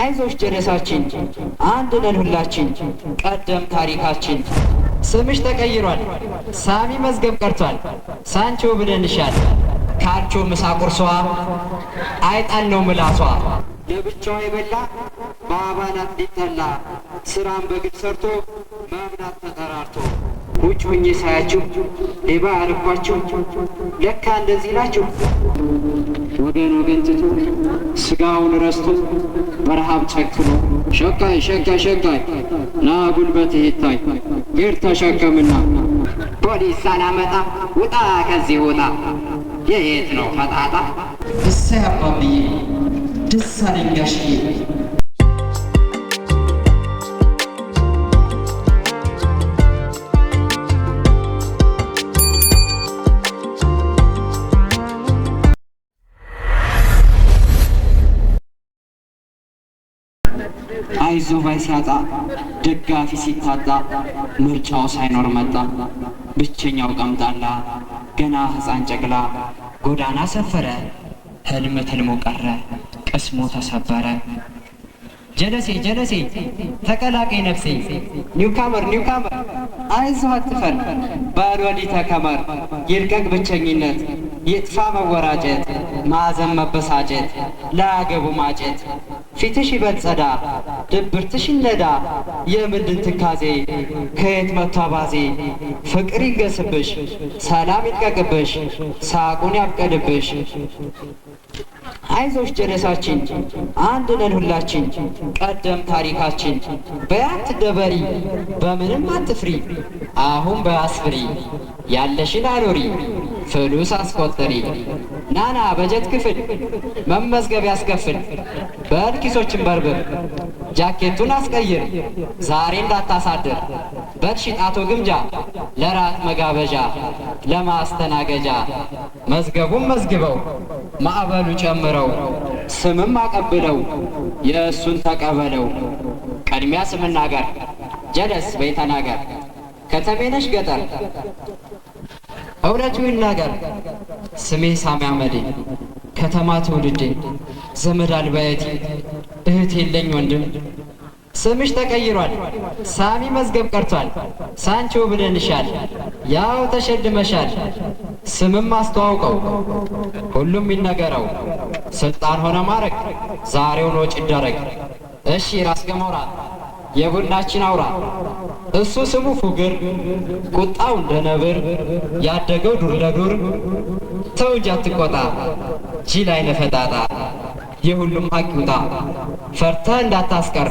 አይዞሽ ጀለሳችን አንድ ነን ሁላችን ቀደም ታሪካችን ስምሽ ተቀይሯል ሳሚ መዝገብ ቀርቷል ሳንቾ ብለንሻል ካልቾ ምሳ ቁርሷ አይጣል ነው ምላሷ ለብቻው የበላ በአባላት ሊጠላ ስራን በግድ ሰርቶ መብላት ተጠራርቶ ውጭ ሆኜ ሳያችሁ ሌባ ያልኳችሁ ለካ እንደዚህ ናችሁ። ወገን ወገን ትቶ ስጋውን ረስቶ በረሃብ ጨክኖ ሸቃይ ሸቃይ ሸቃይ ና ጉልበትህ ይታይ ግር ተሸከምና ፖሊስ ሳላመጣ ውጣ ከዚህ ውጣ የት ነው ፈጣጣ እሰይ አባብዬ ደስ አለኝ ጋሽዬ አይዞ ባይ ሲያጣ ደጋፊ ሲታጣ ምርጫው ሳይኖር መጣ ብቸኛው ቀምጣላ ገና ሕፃን ጨቅላ ጎዳና ሰፈረ ህልም ተልሞ ቀረ ቅስሞ ተሰበረ ጀለሴ ጀለሴ ተቀላቀይ ነፍሴ ኒውካመር ኒውካመር አይዞህ አትፈር ባልወዲ ተከመር ይልቀቅ ብቸኝነት ይጥፋ መወራጨት ማዘን መበሳጨት ላያገቡ ማጨት ፊትሽ ይበል ጸዳ ድብርትሽ ይነዳ የምንድን ትካዜ ከየት መጥቶ አባዜ ፍቅር ይንገስብሽ ሰላም ይልቀቅብሽ ሳቁን ያብቀልብሽ አይዞሽ ጀለሳችን አንድ ነን ሁላችን ቀደም ታሪካችን በያት ደበሪ በምንም አትፍሪ አሁን በያስፍሪ ያለሽን አኖሪ ፍሉስ አስቆጥሪ ናና በጀት ክፍል መመዝገብ ያስከፍል በልኪሶችን በርብር ጃኬቱን አስቀይር ዛሬ እንዳታሳድር በልሽጣቶ ግምጃ ለራት መጋበዣ ለማስተናገጃ መዝገቡን መዝግበው ማዕበሉ ጨምረው ስምም አቀብለው የእሱን ተቀበለው ቀድሚያ ስምናገር ጀለስ በይተናገር ከተሜነሽ ገጠር እውነቱ ይናገር ስሜ ሳሚ አመዴ ከተማ ትውልዴ ዘመድ አልባየቲ እህት የለኝ ወንድም ስምሽ ተቀይሯል ሳሚ መዝገብ ቀርቷል ሳንቾ ብለንሻል ያው ተሸልመሻል ስምም አስተዋውቀው ሁሉም ይነገረው ስልጣን ሆነ ማረግ ዛሬውን ወጭ ይደረግ እሺ ራስ ገሞራ የቡናችን አውራ እሱ ስሙ ፉግር ቁጣው እንደ ነብር ያደገው ዱር ለዱር ተው እንጂ አትቆጣ ጅል አይነ ፈጣጣ የሁሉም ሀቅ ይውጣ ፈርተህ እንዳታስቀር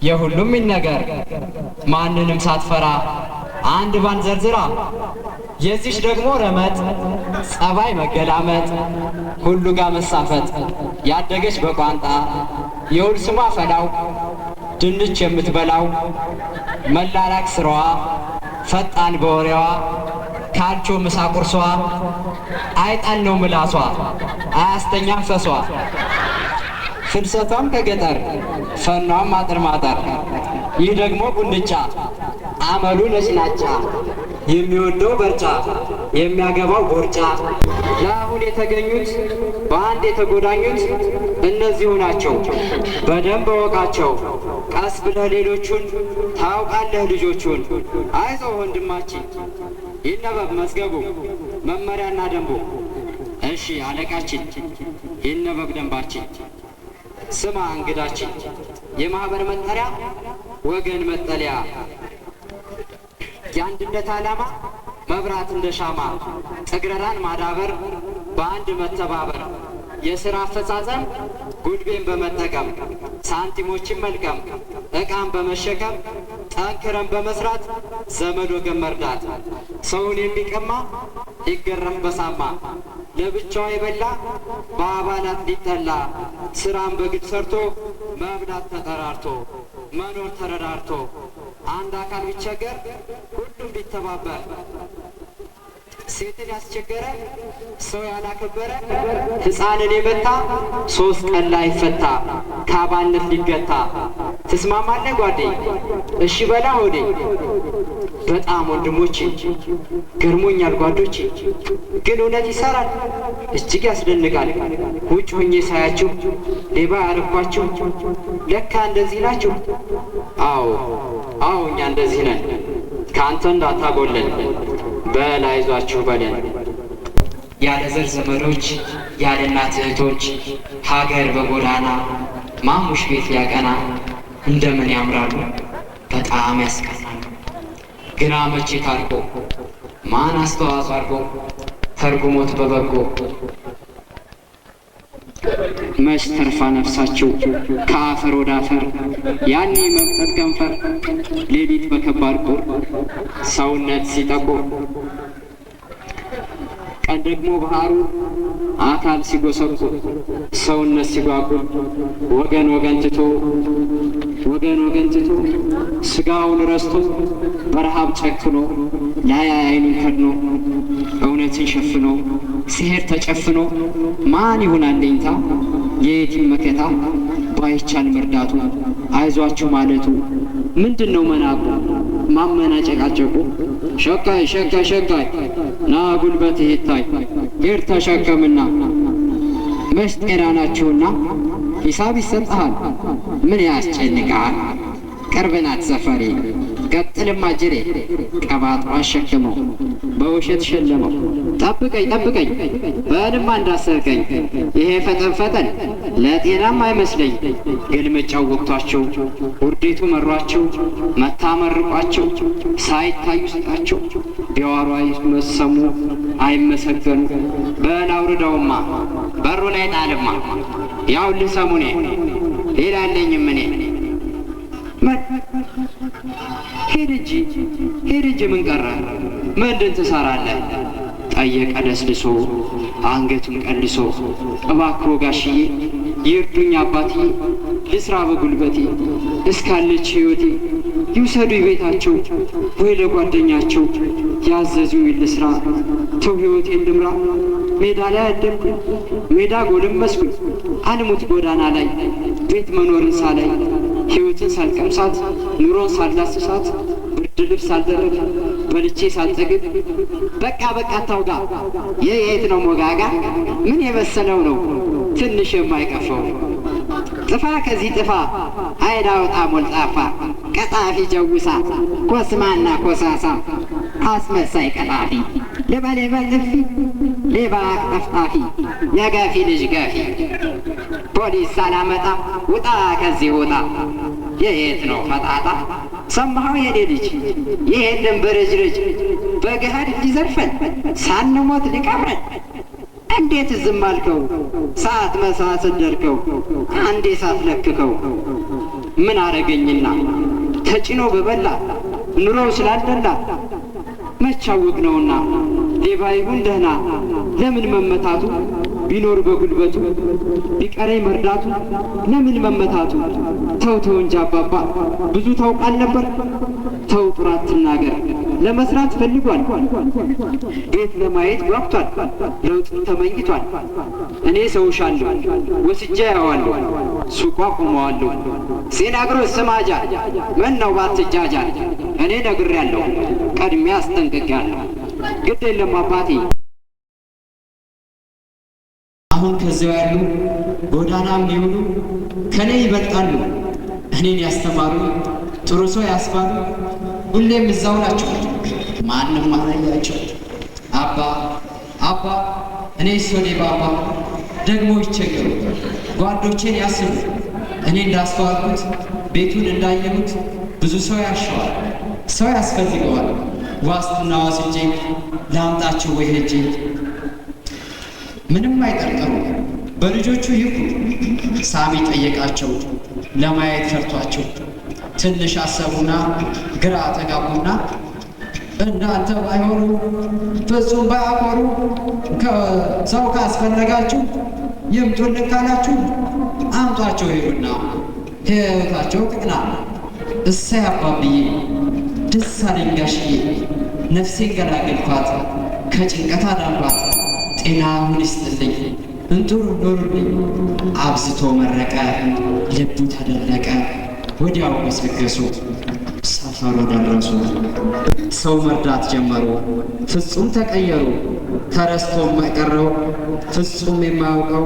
የሁሉም ይነገር ማንንም ሳትፈራ አንድ ባንድ ዘርዝራ የዚች ደግሞ ረመጥ ጸባይ መገላመጥ ሁሉ ጋር መሳፈጥ ያደገች በቋንጣ የሁል ስሟ ፈላው ድንች የምትበላው መላላክ ስራዋ ፈጣን በወሬዋ ካልቾ ምሳ ቁርሷ አይጣል ነው ምላሷ አያስተኛም ፈሷ ፍልሰቷም ከገጠር ፈኗም ማጠር ማጠር ይህ ደግሞ ጉንጫ አመሉ ነጭናጫ የሚወደው በርጫ የሚያገባው ቦርጫ ለአሁን የተገኙት በአንድ የተጎዳኙት እነዚሁ ናቸው በደንብ እወቃቸው ቀስ ብለህ ሌሎቹን ታውቃለህ ልጆቹን አይዞህ ወንድማችን ይነበብ መዝገቡ መመሪያና ደንቡ እሺ አለቃችን ይነበብ ደንባችን ስማ እንግዳችን የማህበር መጠሪያ ወገን መጠለያ የአንድነት ዓላማ መብራት እንደ ሻማ ጥግረራን ማዳበር በአንድ መተባበር የሥራ አፈጻጸም ጉልቤን በመጠቀም ሳንቲሞችን መልቀም ዕቃን በመሸከም ጠንክረን በመስራት ዘመድ ወገን መርዳት ሰውን የሚቀማ ሊገረፍ በሳማ ለብቻው የበላ በአባላት ሊጠላ ስራን በግድ ሰርቶ መብላት ተጠራርቶ መኖር ተረዳርቶ አንድ አካል ቢቸገር ሁሉም ቢተባበር ሴትን ያስቸገረ ሰው ያላከበረ ሕፃንን የመታ 3 ቀን ላይ ፈታ ካባነት ሊገታ ትስማማለህ ጓዴ እሺ በላ ሆዴ በጣም ወንድሞቼ ገርሞኛል ጓዶቼ ግን እውነት ይሰራል እጅግ ያስደንቃል ውጭ ሆኜ ሳያችሁ ሌባ ያረኳችሁ ለካ እንደዚህ ናችሁ። አዎ እኛ እንደዚህ ነን። ከአንተ እንዳታጎለን በል አይዟችሁ በለን። ያለ ዘር ዘመዶች ያለ እናት እህቶች ሀገር በጎዳና ማሙሽ ቤት ሊያቀና እንደምን ያምራሉ በጣም ያስቀናሉ። ግና መቼ ታርቆ ማን አስተዋጽኦ አድርጎ ተርጉሞት በበጎ መች ተርፋ ነፍሳቸው ከአፈር ወደ አፈር ያኔ መምጠጥ ከንፈር ሌሊት በከባድ ቁር ሰውነት ሲጠቁር ቀን ደግሞ ባህሩ አካል ሲጎሰቁር ሰውነት ሲጓጉር ወገን ወገን ትቶ ስጋውን ረስቶ በረሃብ ጨክኖ ላይ አይኑን ከድኖ እውነትን ሸፍኖ ሲሄድ ተጨፍኖ ማን ይሁን አለኝታ የየቲም መከታ ባይቻል መርዳቱ አይዟችሁ ማለቱ ምንድነው መናቁ ማመናጨቃጨቁ ሸካይ ና ጉልበትህ ይታይ ሄድ ተሸከምና መች ጤና ናችሁና ሂሳብ ይሰጥሃል ምን ያስጨንቃል ቅርብ ናት ሰፈሬ ቀጥልማ ጅሬ ቀባጥሮ አሸክመው በውሸት ሸለመው ጠብቀኝ በልማ እንዳሰርቀኝ ይሄ ፈጠን ለጤናም አይመስለኝ ግልምጫው ወቅቷቸው ውርዴቱ መሯቸው መታመርቋቸው ሳይታዩ ስጣቸው ቢዋሩ አይመሰሙ አይመሰገኑ በላውርዳውማ በሩ ላይ ጣልማ ያው ልሰሙኔ ሌላ አለኝም እኔ ሄድ እንጂ ምን ቀረ ምንድን ትሰራለህ ጠየቀ ደስልሶ አንገቱን ቀልሶ እባክዎ ጋሽዬ ይርዱኝ አባትዬ ልስራ በጉልበቴ እስካለች ሕይወቴ ይውሰዱ ቤታቸው ወይ ለጓደኛቸው ያዘዙኝ ልስራ ተው ሕይወቴን ልምራ ሜዳ ላይ አደርኩ ሜዳ ጎለመስኩ አልሙት ጎዳና ላይ ቤት መኖርን ሳላይ ሕይወትን ሳልቀምሳት ኑሮን ሳልዳስሳት ብርድ ልብስ ሳልደረግ በልቼ ሳልጠግብ በቃ ታውጋ የት ነው ሞጋጋ ምን የመሰለው ነው ትንሽ የማይቀፈው ጥፋ ከዚህ ጥፋ አይዳውጣ ሞልጣፋ ቀጣፊ ጀውሳ ኮስማና ኮሳሳ አስመሳይ ቀጣፊ ለባሌባ ጥፊ ሌባ ጠፍጣፊ የጋፊ ልጅ ጋፊ ፖሊስ ሳላመጣ ውጣ ከዚህ ውጣ የት ነው ፈጣጣ ሰማኸው የኔ ልጅ ይሄንን በረጅረጅ በገሃድ ሊዘርፈን ሳንሞት ሊቀብረን እንዴት ዝም አልከው ሰዓት መሳት እንደርከው አንዴ ሳትለክከው ምን አረገኝና ተጭኖ በበላ ኑሮ ስላልደላ መቻወቅ ነውና ሌባ ይሁን ደህና ለምን መመታቱ ቢኖር በጉልበቱ ቢቀረኝ መርዳቱ ለምን መመታቱ ተው እንጂ አባባ ብዙ ታውቃል ነበር ተው ጥራት ትናገር ለመስራት ፈልጓል ቤት ለማየት ጓጉቷል ለውጥ ተመኝቷል እኔ ሰውሻለሁ ወስጄ ያዋለሁ ሱቋ ቆመዋለሁ ሲናግሮ ስማጃ ምን ነው ባትጃጃል እኔ ነግሬያለሁ ቀድሜ አስጠንቅቄያለሁ ግድ የለም አባቴ አሁን ከዚያው ያሉ ጎዳናም ሊሆኑ ከኔ ይበልጣሉ እኔን ያስተማሩ ጥሩ ሰው ያስባሉ ሁሌም እዛው ናቸው ማንም አላያቸው አባ እኔ ሶኔ ባባ ደግሞ ይቸገሩ ጓዶቼን ያስቡ እኔ እንዳስተዋልኩት ቤቱን እንዳየሁት ብዙ ሰው ያሻዋል ሰው ያስፈልገዋል ዋስትና ወስጄ ላምጣቸው ወይ ሄጄ ምንም አይጠርጠሩ በልጆቹ ይኩ ሳሚ ጠየቃቸው ለማየት ፈርቷቸው ትንሽ አሰቡና ግራ ተጋቡና እናንተ ባይሆኑ ፍጹም ባያኮሩ ከሰው ካስፈለጋችሁ ይምጡልን ካላችሁ አምጧቸው ሄዱና ሕይወታቸው ትቅና እሰይ አባብዬ ደስ አለኝ ጋሽዬ ነፍሴን ገላገልኳት ከጭንቀት አዳንኳት ጤናውን ይስጥልኝ እንጥሩ ኖሩልኝ አብዝቶ መረቀ ልቡ ተደለቀ ወዲያው ገሰገሱ ቶሎ ደረሱ። ሰው መርዳት ጀመሩ፣ ፍጹም ተቀየሩ። ተረስቶ የማይቀረው ፍጹም የማያውቀው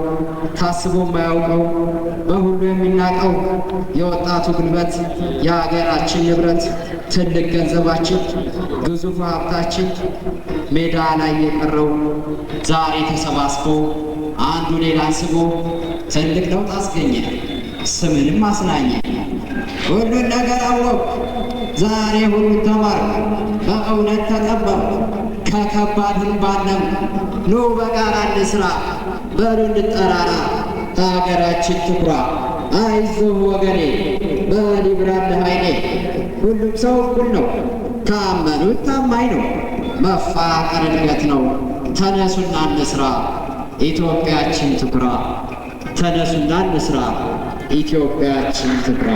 ታስቦ የማያውቀው በሁሉ የሚናቀው የወጣቱ ጉልበት የሀገራችን ንብረት ትልቅ ገንዘባችን ግዙፍ ሀብታችን ሜዳ ላይ የቀረው ዛሬ ተሰባስቦ አንዱ ሌላን ስቦ ትልቅ ለውጥ አስገኘ፣ ስምንም አስናኘ። ሁሉን ነገር አወቅ ዛሬ ሁሉ ተማርኩ፣ በእውነት ተጠበቅኩ፣ ከከባድ ባለም ኑ በጋራ እንስራ፣ በሉ እንጠራራ፣ ሀገራችን ትኩራ። አይዞህ ወገኔ በል ይብራልህ አይኔ። ሁሉም ሰው እኩል ነው፣ ካመኑት ታማኝ ነው። መፋቀር እድገት ነው፣ ተነሱና እንስራ፣ ኢትዮጵያችን ትኩራ። ተነሱና እንስራ፣ ኢትዮጵያችን ትኩራ።